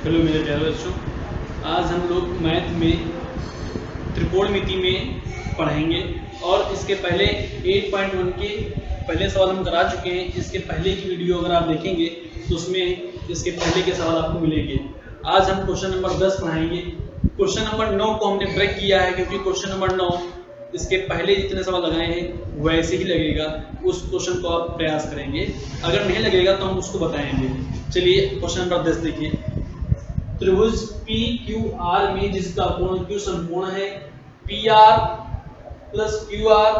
Hello मेरे प्यारे बच्चों, आज हम लोग मैथ में त्रिकोणमिति में पढ़ेंगे और इसके पहले 8.1 के पहले सवाल हम करा चुके हैं। इसके पहले की वीडियो अगर आप देखेंगे तो उसमें इसके पहले के सवाल आपको मिलेंगे। आज हम क्वेश्चन नंबर 10 पढ़ाएंगे। क्वेश्चन नंबर 9 को हमने ब्रेक किया है क्योंकि क्वेश्चन नंबर 9 इसके पहले जितने सवाल लगाए हैं वैसे ही लगेगा। उस क्वेश्चन को आप प्रयास करेंगे, अगर नहीं लगेगा तो हम उसको बताएंगे। चलिए क्वेश्चन नंबर 10 देखिए। त्रिभुज पी क्यू आर में जिसका कोण क्यू समकोण है, P R plus Q R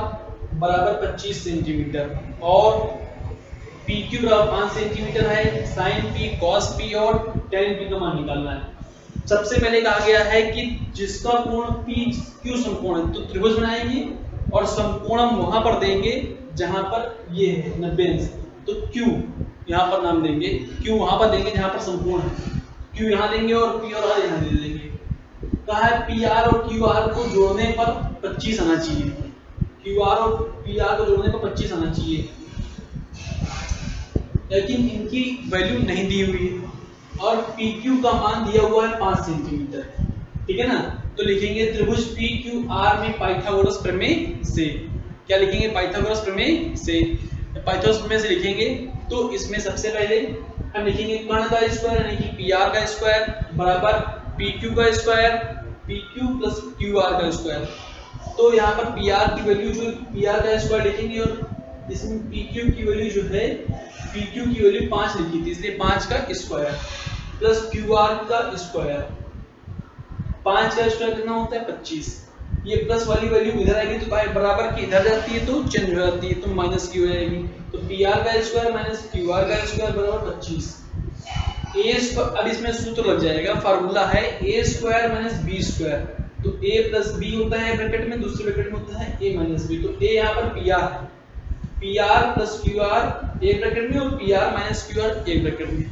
बराबर 25 सेंटीमीटर और पी क्यू बराबर 5 सेंटीमीटर है। साइन पी कॉस पी और टेन पी का मान निकालना है। सबसे पहले कहा गया है कि जिसका कोण पी क्यू समकोण है, तो त्रिभुज बनाएंगे और समकोण हम वहां पर देंगे जहां पर ये है 90 अंश। तो क्यू यहां पर नाम देंगे, क्यू वहां पर देंगे जहां पर समकोण है। क्यू यहाँ देंगे और पी और आर यहाँ दे देंगे। कहा है पी आर और क्यू आर को जोड़ने पर 25 आना चाहिए। क्यू आर और पी आर को जोड़ने पर 25 आना चाहिए, लेकिन इनकी वैल्यू नहीं दी हुई है और पी क्यू का मान दिया हुआ है 5 सेंटीमीटर। ठीक है ना, तो लिखेंगे त्रिभुज पी क्यू आर में पाइथागोरस प्रमेय से। क्या लिखेंगे? पाइथागोरस प्रमेय से। पाइथागोरस प्रमेय से लिखेंगे तो इसमें सबसे पहले हम लिखेंगे कर्ण का स्क्वायर यानी कि पी आर का स्क्वायर बराबर पी क्यू का square, P Q plus Q R का स्क्वायर। तो यहाँ पर पी आर की वैल्यू जो पी आर का स्क्वायर लिखेंगे और इसमें पी क्यू की वैल्यू जो है, पी क्यू की वैल्यू 5 लिखी थी इसलिए 5 का स्क्वायर प्लस क्यू आर का स्क्वायर। 5 का स्क्वायर कितना होता है? 25। ये प्लस वाली वैल्यू इधर आएगी तो बराबर की इधर जाती है तो चेंज हो जाती है तो माइनस की हो जाएगी। तो पी आर का स्क्वायर माइनस क्यू आर का स्क्वायर बराबर 25। ए स्क्वायर, अब इसमें सूत्र लग जाएगा, फार्मूला है ए स्क्वायर माइनस बी स्क्वायर। तो ए प्लस बी होता है ब्रैकेट में, दूसरे ब्रैकेट में होता है ए माइनस बी। तो ए यहाँ पर पी आर है, P R plus Q R एक ब्रैकेट में और P R minus Q R एक ब्रैकेट में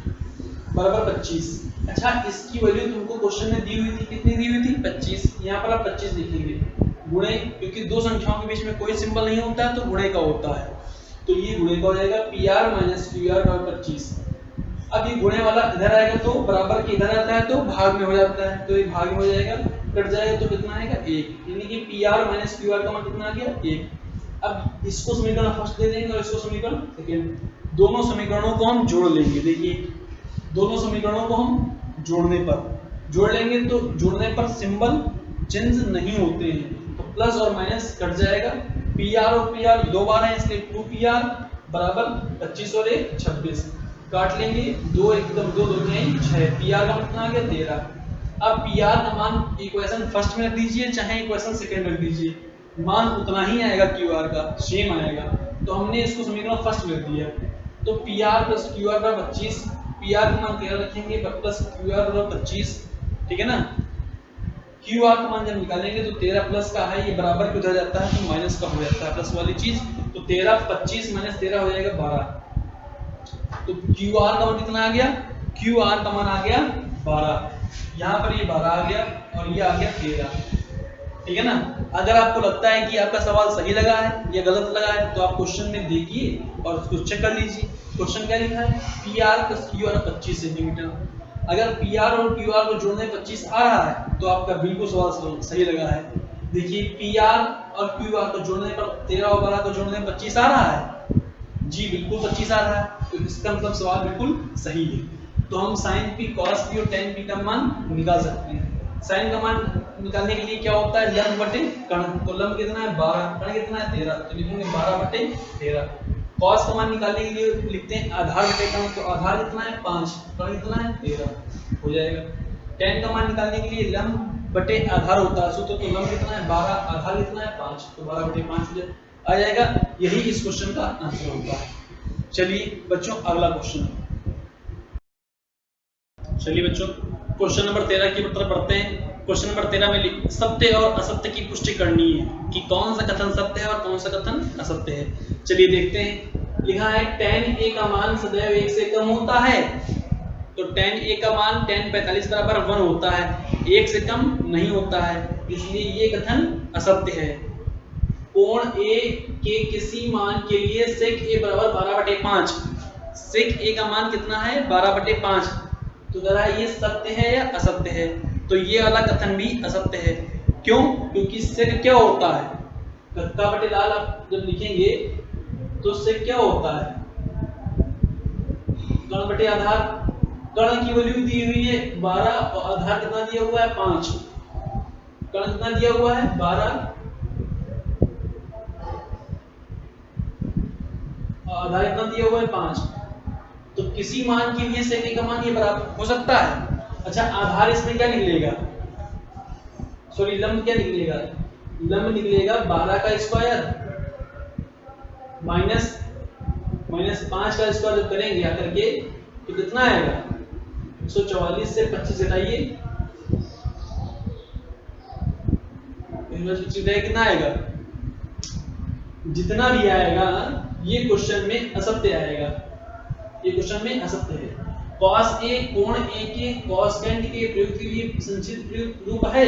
बराबर 25। अच्छा, इसकी वैल्यू तुमको क्वेश्चन में दी हुई थी, कितनी दी हुई थी? 25। यहाँ पर आप 25 लिखेंगे गुणे, क्योंकि दो संख्याओं के बीच में कोई सिंबल नहीं होता है तो गुणे का होता है, तो ये गुणे का हो जाएगा P R minus Q R बराबर 25। अब ये गुणे वाला इधर आएगा तो बराबर के इधर आता है तो भाग में हो जाता है, तो ये भाग में हो जाएगा, कट जाएगा तो कितना आएगा? 1, यानी कि P R minus Q R का मान कितना आ गया? 1। अब इसको समीकरण फर्स्ट दे देंगे और इसको समीकरण सेकंड। दोनों समीकरणों को हम जोड़ लेंगे। देखिए दोनों समीकरणों को हम जोड़ लेंगे तो जोड़ने पर सिंबल चेंज नहीं होते हैं, तो प्लस और माइनस कट जाएगा। पी आर और पी आर दो बार है इसलिए 2 पी आर बराबर 25 और 1 26। काट लेंगे, 2 एकदम 2 2 में 6। पी आर का कितना आ गया? 13। अब पी आर का मान इक्वेशन फर्स्ट में रख दीजिए चाहे इक्वेशन सेकंड रख दीजिए, मान उतना ही आएगा, क्यू आर का सेम आएगा। तो हमने इसको समीकरण फर्स्ट में रख दिया, तो P R plus Q R बराबर 25। पी आर का मान 13 रखेंगे प्लस क्यू आर बराबर 25। ठीक है ना, क्यू आर का मान जब निकालेंगे तो 13 प्लस का है, ये बराबर के उधर जाता है तो माइनस का हो जाता है प्लस वाली चीज। तो 13 25 माइनस 13 हो जाएगा 12। तो क्यू आर का मान कितना आ गया? क्यू आर का मान आ गया 12। यहाँ पर ये 12 आ गया और ये आ गया 13। ठीक है ना, अगर आपको लगता है कि आपका सवाल सही लगा है या गलत लगा है तो आप क्वेश्चन में देखिए और उसको चेक कर लीजिए। क्वेश्चन क्या लिखा है? P R plus Q R 25 centimetre. अगर पी आर और क्यू आर को जोड़ने 25 आ रहा है तो आपका बिल्कुल सवाल सही लगा है। देखिए पी आर और क्यू आर को जोड़ने पर 13 और 12 को जोड़ने पर 25 आ रहा है, जी बिल्कुल 25 आ रहा है, तो इसका मतलब सवाल बिल्कुल सही है। तो हम साइन पी कॉस पी और टेन पी का मान निकाल सकते हैं। साइन का मान निकालने के लिए क्या होता है? लंब बटे कर्ण। तो लंब कितना है? 12, कर्ण कितना है? 13, तो लिखेंगे 12 बटे 13। कॉस का मान निकालने के लिए लिखते हैं आधार बटे कर्ण, तो आधार कितना है? 5, कर्ण कितना है? 13 हो जाएगा। टेन का मान निकालने के लिए लंब बटे आधार होता है सूत्र, तो लंब कितना है? 12, आधार कितना है? 5, तो 12 बटे 5 आ जाएगा। यही इस क्वेश्चन का आंसर होता है। चलिए बच्चों अगला क्वेश्चन। चलिए बच्चों क्वेश्चन नंबर 13 की तरफ बढ़ते हैं। क्वेश्चन नंबर 13 में सत्य और असत्य की पुष्टि करनी है कि कौन सा कथन सत्य है और कौन सा कथन असत्य है। चलिए देखते हैं। लिखा है tan a का मान सदैव 1 से कम होता है, तो tan a का मान tan 45 बराबर 1 होता है, 1 से कम नहीं होता है, इसलिए ये कथन असत्य है। कोण a के किसी मान के लिए sec a बराबर 12/5। sec a का मान कितना है? 12/5। तो कह रहा है ये सत्य है या असत्य है, तो ये वाला कथन भी असत्य है। क्यों? क्योंकि इससे क्या होता है, कक्का बटे लाल आप जब लिखेंगे तो उससे क्या होता है, कण बटे आधार, कण की वैल्यू दी हुई है 12 और आधार कितना दिया हुआ है 5, कण कितना दिया हुआ है 12 और आधार कितना दिया हुआ है 5, तो किसी मान के लिए सेमी का मान ये बराबर हो सकता है। अच्छा आधार इसमें क्या निकलेगा, सॉरी लंब क्या निकलेगा, लंब निकलेगा 12 का स्क्वायर माइनस 5 का स्क्वायर जब करेंगे आकर के तो कितना आएगा, 144 से 25 घटाइए कितना आएगा, जितना भी आएगा ये क्वेश्चन में असत्य आएगा, ये क्वेश्चन में असत्य है। cos a कोण a के cosecant के प्रयोग के लिए संचित रूप है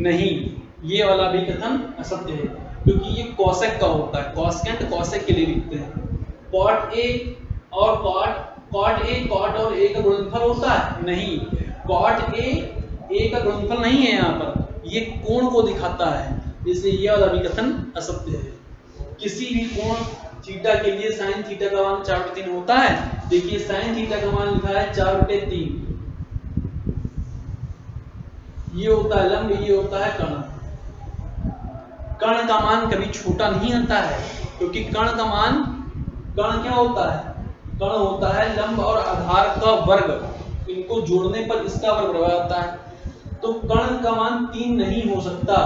नहीं, ये वाला भी कथन असत्य है, क्योंकि ये cosec का होता है, cosecant cosec के लिए लिखते हैं। cot a और cot a cot और a का गुणनफल होता है नहीं, cot a का गुणनफल नहीं है, यहाँ पर ये कोण को दिखाता है, इसलिए ये वाला भी कथन असत्य है। किसी भी कोण थीटा के लिए sin थीटा का मान 4/3 होता है। देखिए sin थीटा का मान लिखा है 4/3, ये होता है लंब, ये होता है कर्ण। कर्ण का मान कभी छोटा नहीं आता है, क्योंकि कर्ण का मान, कर्ण क्या होता है, कर्ण होता है लंब और आधार का वर्ग, इनको जोड़ने पर इसका वर्ग बराबर आता है। तो कर्ण का मान 3 नहीं हो सकता,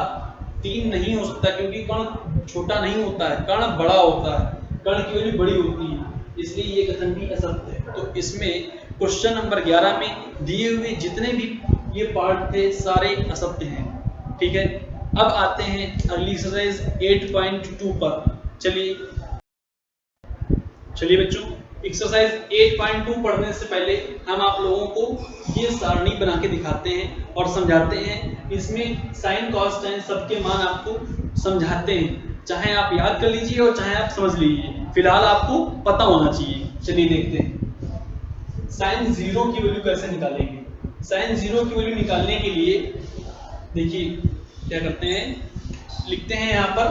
3 नहीं हो सकता, क्योंकि कर्ण छोटा नहीं होता है, कर्ण बड़ा होता है, कर्ण की वैल्यू बड़ी होती है, इसलिए ये कथन भी असत्य है। तो इसमें क्वेश्चन नंबर 11 में दिए हुए जितने भी ये पार्ट थे सारे असत्य हैं। ठीक है, अब आते हैं अगली एक्सरसाइज 8.2 पर। चलिए बच्चों, एक्सरसाइज 8.2 पढ़ने से पहले हम आप लोगों को ये सारणी बना के दिखाते हैं और समझाते हैं। इसमें साइन कॉस टेन सबके मान आपको समझाते हैं, चाहे आप याद कर लीजिए और चाहे आप समझ लीजिए, फिलहाल आपको पता होना चाहिए। चलिए देखते हैं साइन 0 की वैल्यू कैसे निकालेंगे। साइन 0 की वैल्यू निकालने के लिए देखिए क्या करते हैं, लिखते हैं यहाँ पर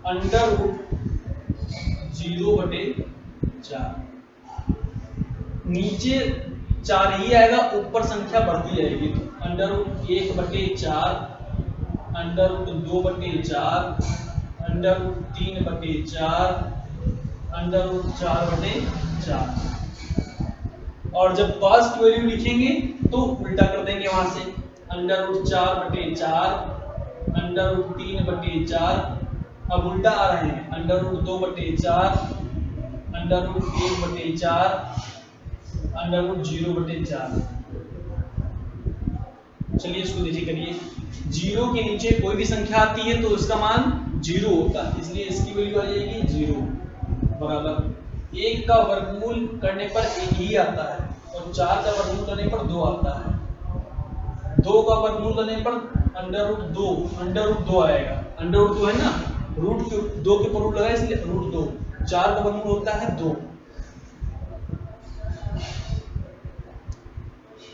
अंडर रूट 0/4, नीचे 4 ही आएगा, ऊपर संख्या बढ़ती जाएगी, तो under root 1/4, under root 2/4, under root 3/4, under root 4/4। और जब cos की वैल्यू लिखेंगे तो उल्टा कर देंगे वहां से, अंडर रूट 4/4, अंडर रूट 3/4, अब उल्टा आ रहे हैं, under root 2/4, under root 1/4, under root 0/4। चलिए इसको देखिए करिए, 0 के नीचे कोई भी संख्या आती है तो इसका मान 0 होता है, इसलिए इसकी वैल्यू आ जाएगी 0 बराबर 1 का वर्गमूल करने पर 1 ही आता है, और 4 का वर्गमूल करने पर 2 आता है, 2 का वर्गमूल करने पर अंडर रूट 2 आएगा, अंडर रूट 2 है ना, रूट 2 के ऊपर रूट लगा इसलिए रूट 2, 4 का वर्गमूल होता है 2।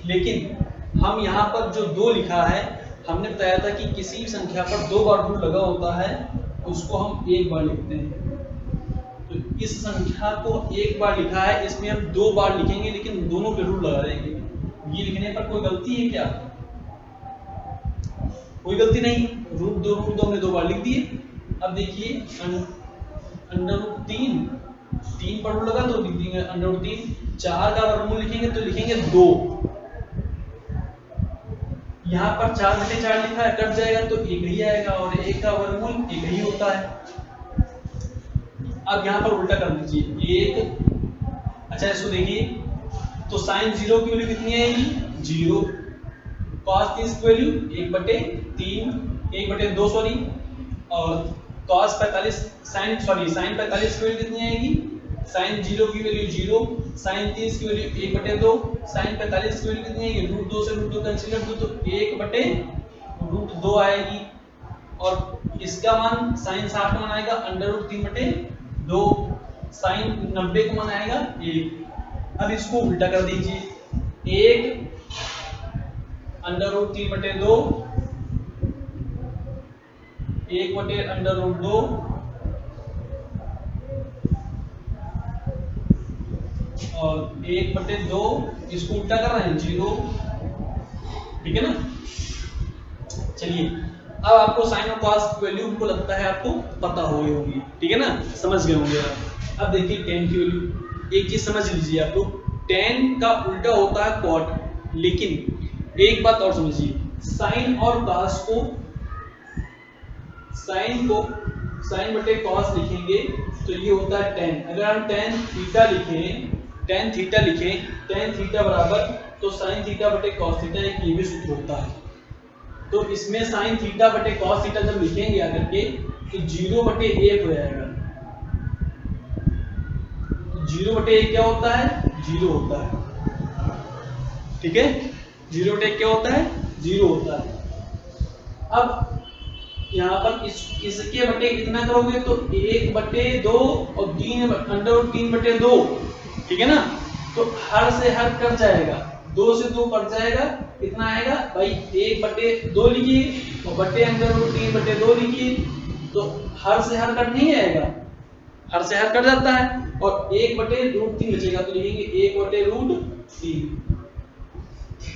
लेकिन हम यहाँ पर जो 2 लिखा है, हमने बताया था कि किसी भी संख्या पर 2 बार रूट लगा होता है उसको हम 1 बार लिखते हैं। तो इस संख्या को 1 बार लिखा है, इसमें हम 2 बार लिखेंगे, लेकिन दोनों पे रूट लगा देंगे। ये लिखने पर कोई गलती है क्या? कोई गलती नहीं, रूट 2 हमने 2 बार लिख दिए। अब देखिए अंडर रूट 3 पर रूट लगा तो लिख देंगे अंडर रूट 3, 4 का वर्गमूल लिखेंगे तो लिखेंगे 2, यहाँ पर 4/4 लिखा है, कट जाएगा तो 1 ही आएगा, और 1 का वर्गमूल 1 ही होता है। अब यहाँ पर उल्टा कर दीजिए 1, अच्छा इसको देखिए तो साइन 0 की वैल्यू कितनी आएगी 0, cos 30 की वैल्यू 1/2 सॉरी, और cos 45 साइन 45 की वैल्यू कितनी आएगी, साइन 0 की वैल्यू 0, साइन 30 की वैल्यू 1/2, साइन 45 की वैल्यू कितनी आएगी, रूट 2 से रूट 2 कैंसिल कर दो तो 1/√2 आएगी, और इसका मान साइन 60 का मान आएगा अंडर रूट 3/2, साइन 90 का मान आएगा 1। अब इसको उल्टा कर दीजिए, 1 √3/2, 1/√2 और 1/2, इसको उल्टा कर रहे हैं 0, ठीक है ना। चलिए अब आपको साइन और कॉस की वैल्यू हमको लगता है आपको पता हो गई होगी, ठीक है ना, समझ गए होंगे आप। अब देखिए tan की वैल्यू, एक चीज समझ लीजिए आप लोग, tan का उल्टा होता है cot, लेकिन एक बात और समझिए, साइन और कॉस को साइन बटे कॉस लिखेंगे तो ये होता है tan। अगर हम tan थीटा लिखें tan थीटा बराबर तो साइन थीटा बटे कॉस थीटा, एक ये भी सूत्र होता है। तो इसमें साइन थीटा बटे कॉस थीटा जब लिखेंगे आकर के तो 0/1 हो जाएगा। 0/1 क्या होता है? 0 होता है, ठीक है। 0/1 क्या होता है? 0 होता है। अब यहाँ पर इसके बटे कितना करोगे तो 1/2 और 3/2, ठीक है ना। तो हर से हर कट जाएगा, 2 से 2 कट जाएगा, कितना आएगा भाई 1/2 लिखिए और बटे √3/2 लिखिए, तो हर से हर कट नहीं आएगा, हर से हर कट जाता है और 1/√3 बचेगा, तो लिखेंगे 1/√3,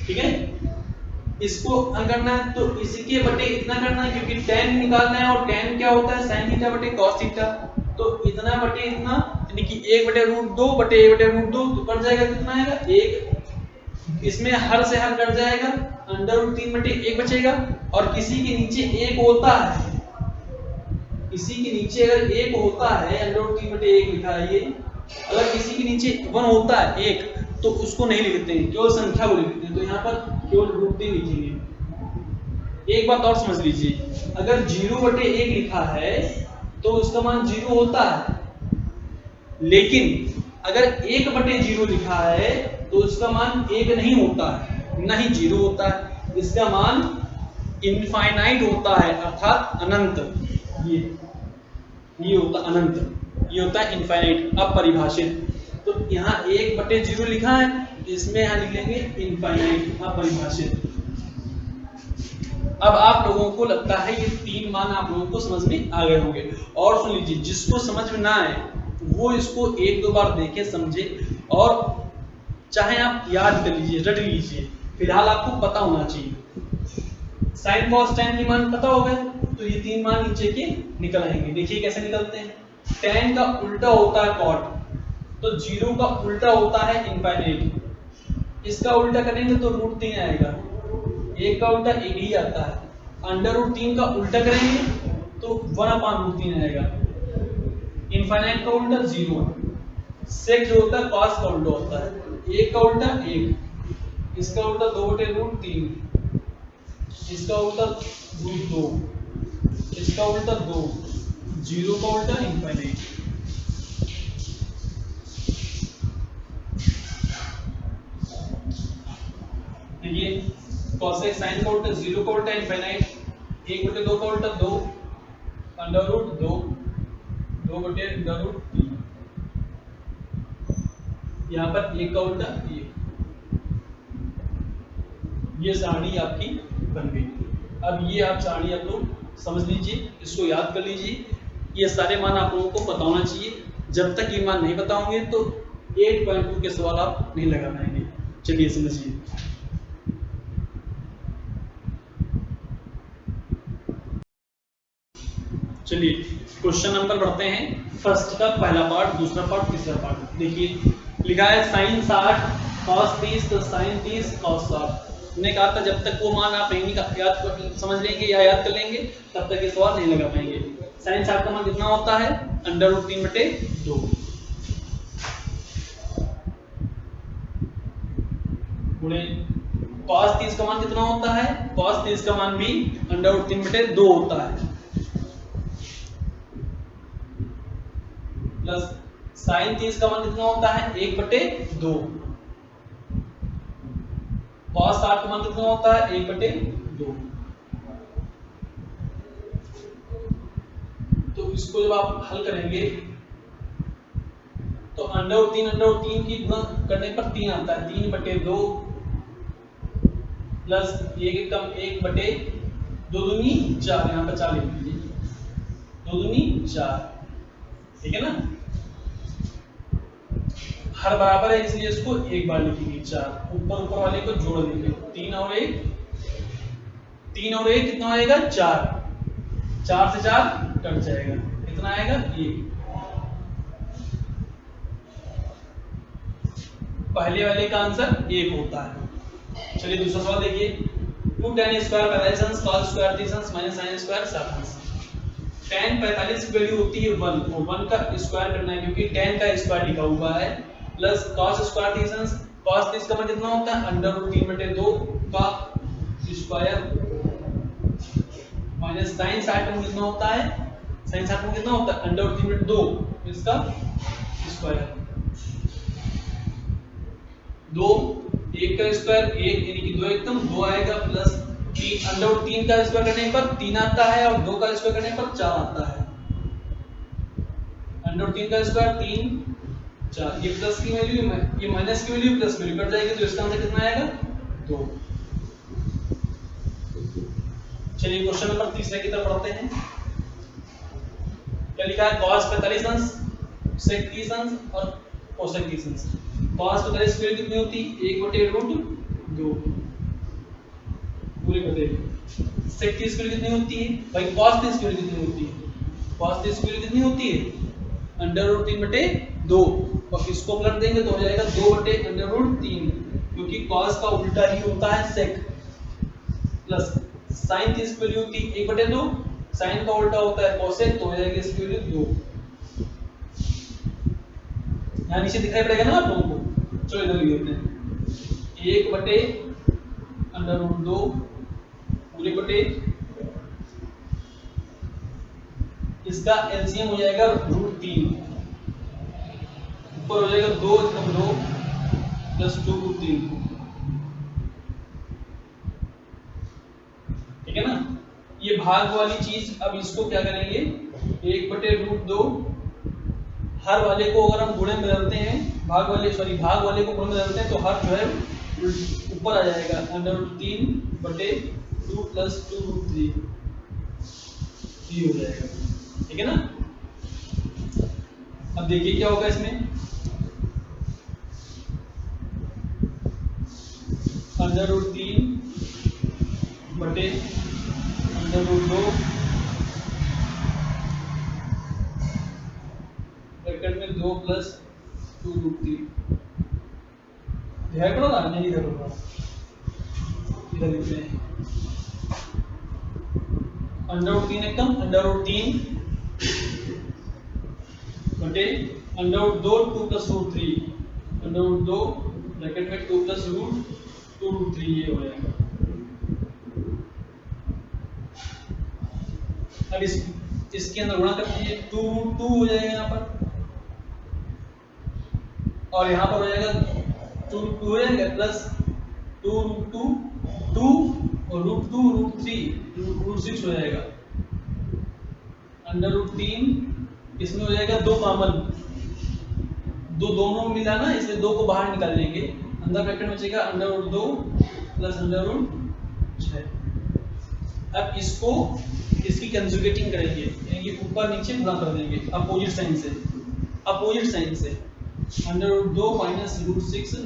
ठीक है। इसको करना है तो इसके बटे इतना करना है, क्योंकि tan निकालना है और tan क्या होता है sin थीटा बटे cos थीटा, तो इतना बटे इतना यानी कि 1/√2 बटे 1/√2, तो कट जाएगा, कितना आएगा 1, इसमें हर से हर कट जाएगा, √3/1 बचेगा। और किसी के नीचे 1 होता है, किसी के नीचे अगर 1 होता है, √3/1 लिखा है ये, अगर किसी के नीचे 1 होता है 1, तो उसको नहीं लिखते हैं, केवल संख्या को लिखते हैं, तो यहाँ पर केवल √3 लिखेंगे। एक बात और समझ लीजिए, अगर 0/1 लिखा है तो उसका मान 0 होता है, लेकिन अगर 1/0 लिखा है तो उसका मान 1 नहीं होता है, ना ही 0 होता है, इसका मान इनफाइनाइट होता है, अर्थात अनंत। ये होता अनंत, ये होता है इनफाइनाइट, अपरिभाषित। तो यहाँ 1/0 लिखा है, इसमें यहाँ लिख लेंगे इनफाइनाइट, अपरिभाषित। अब आप लोगों को लगता है ये 3 मान आप लोगों को समझ में आ गए होंगे। और सुन लीजिए, जिसको समझ में ना आए वो इसको 1-2 बार देखे समझे, और चाहे आप याद कर लीजिए, रट लीजिए, फिलहाल आपको पता होना चाहिए। साइन कॉस tan के मान पता हो गए, तो ये 3 मान नीचे के निकल आएंगे। देखिए कैसे निकलते हैं। tan का उल्टा होता है cot, तो 0 का उल्टा होता है इनफाइनाइट, इसका उल्टा करेंगे तो √3 आएगा, 1 का उल्टा 1 ही आता है, √3 का उल्टा करेंगे तो 1/√3 आएगा, इनफाइनाइट का उल्टा 0, सेक जो होता है कॉस का उल्टा होता है, 1 का उल्टा 1, इसका उल्टा 2/√3, इसका उल्टा √2, इसका उल्टा 2, 0 का उल्टा इनफाइनाइट। देखिए cosec sin का उल्टा 0 का उल्टा इनफाइनाइट, 1/2 का उल्टा 2, √2, 2/√3, यहाँ पर 1 का उल्टा 1। ये सारणी आपकी बन गई। अब ये आप सारणी आप लोग समझ लीजिए, इसको याद कर लीजिए, ये सारे मान आप लोगों को पता होना चाहिए। जब तक ये मान नहीं पता होंगे तो 8.2 के सवाल आप नहीं लगा पाएंगे। चलिए समझिए। चलिए क्वेश्चन नंबर बढ़ते हैं, फर्स्ट का पहला पार्ट, दूसरा पार्ट, तीसरा पार्ट। देखिए लिखा है sin 60 cos 30 तो sin 30 cos 60। हमने कहा था जब तक वो मान आप नहीं याद समझ लेंगे या याद कर लेंगे तब तक ये सवाल नहीं लगा पाएंगे। sin 60 का मान कितना होता है, √3/2 गुणे cos 30 का मान कितना होता है, cos 30 का मान भी √3/2 होता है, प्लस sin 30 का मान कितना होता है 1/2, cos 60 का मान कितना होता है 1/2। तो इसको जब आप हल करेंगे तो √3 की गुणा करने पर 3 आता है, 3/2 प्लस 1 कम 1 बटे 2 दूनी 4, यहाँ पर 4 लिख दीजिए, 2 दूनी 4, ठीक है ना। हर बराबर है इसलिए इसको एक बार लिखेंगे 4, ऊपर वाले को जोड़ देंगे, 3 और 1 कितना आएगा 4, 4 से 4 कट जाएगा, कितना आएगा 1। पहले वाले का आंसर 1 होता है। चलिए दूसरा सवाल देखिए, 2 tan स्क्वायर 45 अंश cos स्क्वायर 30 अंश माइनस sin स्क्वायर 7 अंश। tan 45 की वैल्यू होती है 1 और 1 का स्क्वायर करना है क्योंकि tan का स्क्वायर लिखा हुआ है, प्लस cos स्क्वायर 30 अंश, cos 30 का मतलब कितना होता है √3/2 का स्क्वायर, माइनस sin 60 में कितना होता है, sin 60 में कितना होता है √3/2 इसका स्क्वायर, 2 1 का स्क्वायर 1 यानी कि 2 एकदम 2 आएगा, प्लस √3 का स्क्वायर करने पर 3 आता है और 2 का स्क्वायर करने पर 4 आता है, √3 का स्क्वायर 3 4, ये प्लस की वैल्यू ये माइनस की वैल्यू प्लस वैल्यू कट जाएगी, तो इसका आंसर कितना आएगा 2। चलिए क्वेश्चन नंबर तीसरे की तरफ बढ़ते हैं। क्या लिखा है, cos 45 अंश sec 30 अंश और cosec 30 अंश। cos 45 की वैल्यू कितनी होती है 1/√2 पूरे बटे, sec 30 की वैल्यू कितनी होती है भाई, cos 30 की वैल्यू कितनी होती है, cos 30 की वैल्यू कितनी होती है √3/2 और इसको पलट देंगे तो हो जाएगा 2/√3 क्योंकि cos का उल्टा ही होता है sec, प्लस sin 30 की वैल्यू होती है 1/2, sin का उल्टा होता है cosec, तो हो जाएगा इसकी वैल्यू 2। यहाँ नीचे दिखाई पड़ेगा ना आप लोगों को, चलो इधर लिख लेते हैं 1/√2 पूरे बटे, इसका एलसीएम हो जाएगा √3, ऊपर हो जाएगा 2 कम 2 प्लस 2√3, ठीक है ना। ये भाग वाली चीज, अब इसको क्या करेंगे 1/√2, हर वाले को अगर हम गुणे में बदलते हैं, भाग वाले को गुणे में बदलते हैं तो हर जो है ऊपर आ जाएगा √3/2 प्लस 2√3 हो जाएगा, ठीक है ना। अब देखिए क्या होगा इसमें, √3/√2 ब्रैकेट में 2 प्लस 2√3, ध्यान करो ना, नहीं इधर होगा, इधर लिखते हैं √3 एकदम √3 बटे √2 2 प्लस √3, √2 ब्रैकेट में 2 प्लस √2√3 ये हो जाएगा। अब इसके अंदर गुणा करते हैं 2√2 हो जाएगा यहाँ पर, और यहाँ पर हो जाएगा 2√2 हो जाएगा प्लस 2√2 2 और √2 √3 √6 हो जाएगा, √3 इसमें हो जाएगा 2 कॉमन, दोनों मिला ना इसलिए 2 को बाहर निकाल लेंगे, अंदर ब्रैकेट में बचेगा √2 प्लस √6। अब इसको इसकी कंजुगेटिंग करेंगे, यानी ऊपर नीचे गुणा कर देंगे अपोजिट साइन से, √2 माइनस √6 √2 माइनस √6,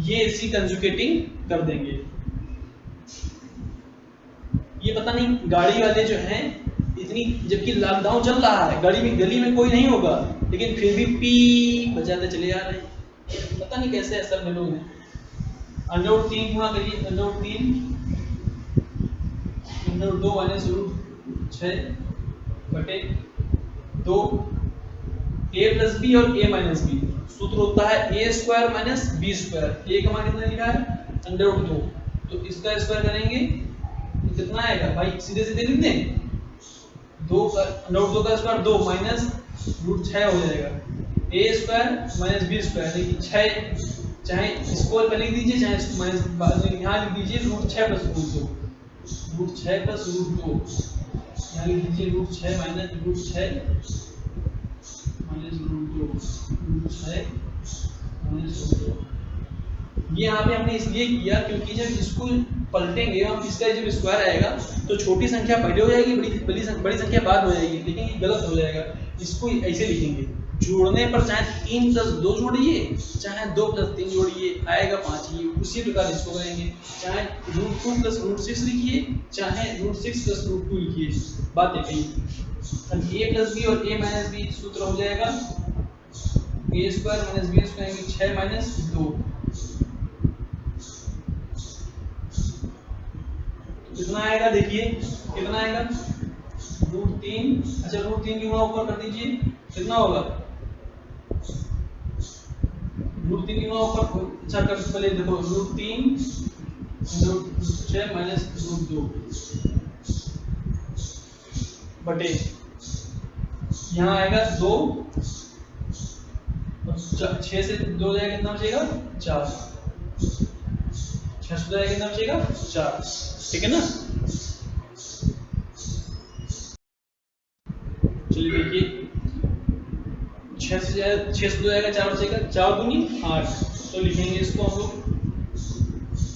ये इसकी कंजुगेटिंग कर देंगे। ये पता नहीं गाड़ी वाले जो हैं इतनी, जबकि लॉकडाउन चल रहा है, गली में कोई नहीं होगा लेकिन फिर भी पी बजाते चले जा रहे हैं, पता नहीं कैसे असल में लोग हैं। √3 गुणा करिए, √3 √2 माइनस √6 बटे 2, a प्लस बी और a माइनस बी, सूत्र होता है a square minus b square, a का मान कितना लिखा है √2, तो इसका स्क्वायर करेंगे तो कितना आएगा भाई, सीधे सीधे लिख दें, 2 का √2 का स्क्वायर 2 माइनस √6 हो जाएगा, a square minus b square, यानी कि 6, चाहे स्क्वायर पे लिख दीजिए चाहे माइनस बाद में यहाँ लिख दीजिए √6 प्लस √2, √6 प्लस √2, यहाँ लिख दीजिए √6 minus √6 minus root 2 root 6 minus root 2। ये यहाँ पे हमने इसलिए किया क्योंकि जब इसको पलटेंगे हम, इसका जब स्क्वायर आएगा तो छोटी संख्या पहले हो जाएगी, बड़ी संख्या बाद हो जाएगी, लेकिन ये गलत हो जाएगा। इसको ऐसे लिखेंगे, जोड़ने पर चाहे 3 + 2 जोड़िए, चाहे 2 + 3 जोड़िए, आएगा 5 ही। उसी प्रकार इसको करेंगे, चाहे √2 + √6 लिखिए, चाहे √6 + √2 लिखिए, बात एक ही। अब a + b और a - b सूत्र हो जाएगा a² - b² 6 - 2। कितना आएगा देखिए, कितना आएगा √3। अच्छा √3 की गुणा ऊपर कर दीजिए, कितना होगा √3 की गुणा ऊपर। अच्छा कर पहले देखो √3 √6 - √2 बटे यहाँ आएगा 2, 6 से 2 जाएगा कितना बचेगा 4, 6 से जाएगा कितना बचेगा 4, ठीक है ना। चलिए देखिए 6 से 2 जाएगा 4 बचेगा, 4 दूनी 8। तो लिखेंगे इसको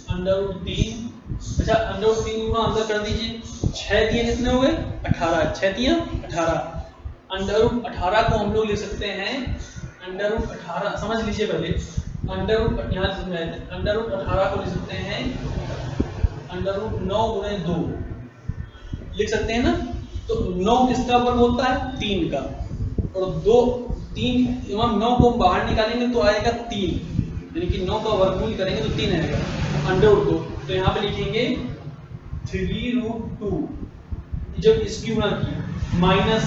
हम लोग √3। अच्छा √3 गुना अंदर कर दीजिए, 6 दिए कितने हो गए 18, 6 दिया 18। √18 को हम लोग लिख सकते हैं √18, समझ लीजिए पहले यहाँ √18 को लिख सकते हैं √9 × 2 लिख सकते हैं ना। तो 9 किसका वर्ग होता है 3 का, और 2 3 एवं 9 को बाहर निकालेंगे तो आएगा 3, यानी कि 9 का वर्गमूल करेंगे तो 3 आएगा √2। तो यहाँ पे लिखेंगे 3√2, जब इसकी गुणा की माइनस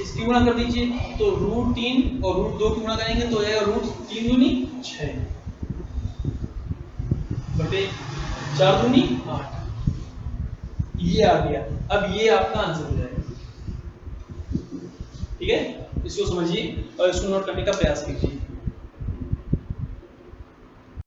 इसकी गुणा कर दीजिए तो √3 और √2 की गुणा करेंगे तो आएगा √3 दूनी 6 बटे 4 दूनी 8। ये आ गया, अब ये आपका आंसर हो जाएगा, ठीक है। इसको समझिए और इसको नोट करने का प्रयास कीजिए।